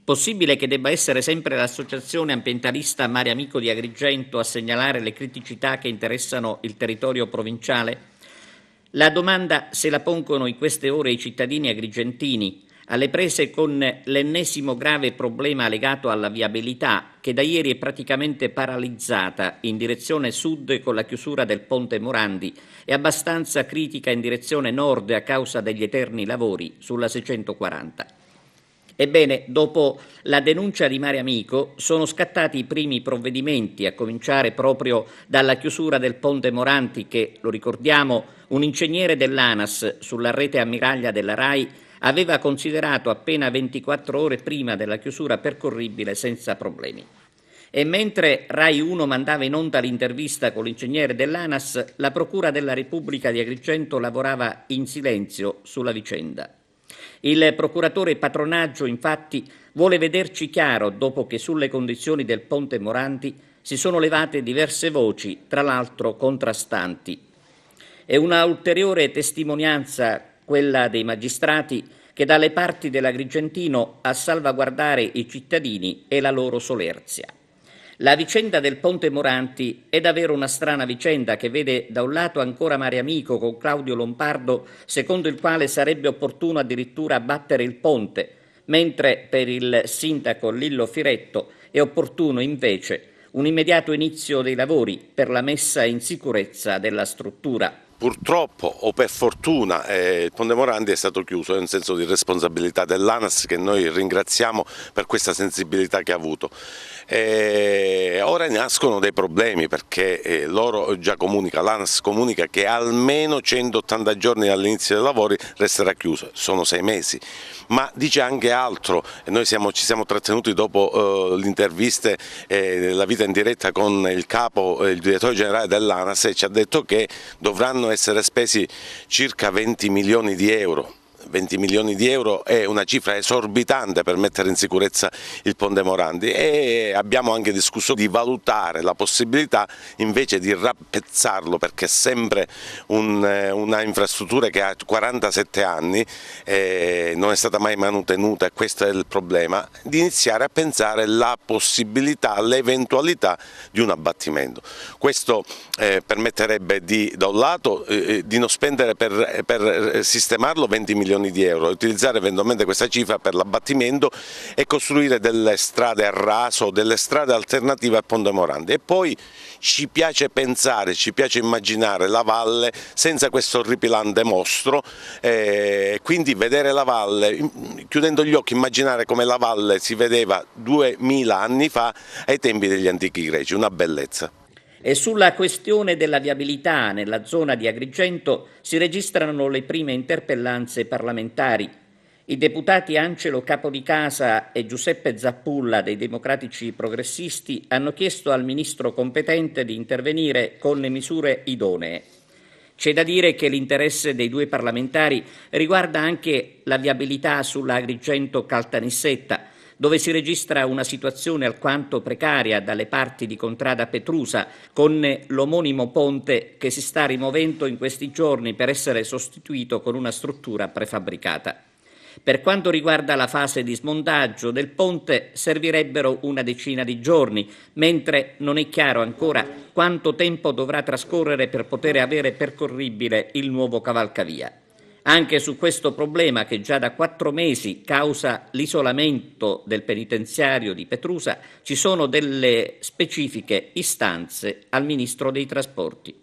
Possibile che debba essere sempre l'associazione ambientalista Mare Amico di Agrigento a segnalare le criticità che interessano il territorio provinciale? La domanda se la pongono in queste ore i cittadini agrigentini, alle prese con l'ennesimo grave problema legato alla viabilità, che da ieri è praticamente paralizzata in direzione sud con la chiusura del ponte Morandi e abbastanza critica in direzione nord a causa degli eterni lavori sulla 640. Ebbene, dopo la denuncia di Mare Amico sono scattati i primi provvedimenti, a cominciare proprio dalla chiusura del ponte Moranti che, lo ricordiamo, un ingegnere dell'ANAS sulla rete ammiraglia della RAI aveva considerato appena 24 ore prima della chiusura percorribile senza problemi. E mentre Rai 1 mandava in onda l'intervista con l'ingegnere dell'ANAS, la Procura della Repubblica di Agrigento lavorava in silenzio sulla vicenda. Il procuratore Patronaggio, infatti, vuole vederci chiaro dopo che sulle condizioni del ponte Morandi si sono levate diverse voci, tra l'altro contrastanti. È una ulteriore testimonianza quella dei magistrati che dalle parti dell'Agrigentino a salvaguardare i cittadini e la loro solerzia. La vicenda del ponte Moranti è davvero una strana vicenda che vede da un lato ancora Mare Amico con Claudio Lombardo, secondo il quale sarebbe opportuno addirittura abbattere il ponte, mentre per il sindaco Lillo Firetto è opportuno invece un immediato inizio dei lavori per la messa in sicurezza della struttura. Purtroppo o per fortuna il ponte Morandi è stato chiuso, è un senso di responsabilità dell'ANAS che noi ringraziamo per questa sensibilità che ha avuto. Ora nascono dei problemi perché loro già l'ANAS comunica che almeno 180 giorni dall'inizio dei lavori resterà chiuso, sono 6 mesi, ma dice anche altro. Noi ci siamo trattenuti dopo le interviste, la vita in diretta con il direttore generale dell'ANAS, e ci ha detto che dovranno essere spesi circa 20 milioni di euro. 20 milioni di euro è una cifra esorbitante per mettere in sicurezza il ponte Morandi, e abbiamo anche discusso di valutare la possibilità invece di rappezzarlo, perché è sempre una infrastruttura che ha 47 anni, non è stata mai manutenuta, e questo è il problema, di iniziare a pensare la possibilità, l'eventualità di un abbattimento. Questo permetterebbe da un lato di non spendere per sistemarlo 20 milioni di euro, utilizzare eventualmente questa cifra per l'abbattimento e costruire delle strade a raso, delle strade alternative al ponte Morandi. E poi ci piace pensare, ci piace immaginare la valle senza questo orripilante mostro, quindi vedere la valle, chiudendo gli occhi, immaginare come la valle si vedeva 2000 anni fa ai tempi degli antichi greci, una bellezza. E sulla questione della viabilità nella zona di Agrigento si registrano le prime interpellanze parlamentari. I deputati Angelo Capodicasa e Giuseppe Zappulla dei Democratici Progressisti hanno chiesto al ministro competente di intervenire con le misure idonee. C'è da dire che l'interesse dei due parlamentari riguarda anche la viabilità sulla Agrigento-Caltanissetta, dove si registra una situazione alquanto precaria dalle parti di Contrada Petrusa, con l'omonimo ponte che si sta rimuovendo in questi giorni per essere sostituito con una struttura prefabbricata. Per quanto riguarda la fase di smontaggio del ponte servirebbero una decina di giorni, mentre non è chiaro ancora quanto tempo dovrà trascorrere per poter avere percorribile il nuovo cavalcavia. Anche su questo problema, che già da 4 mesi causa l'isolamento del penitenziario di Petrusa, ci sono delle specifiche istanze al Ministro dei Trasporti.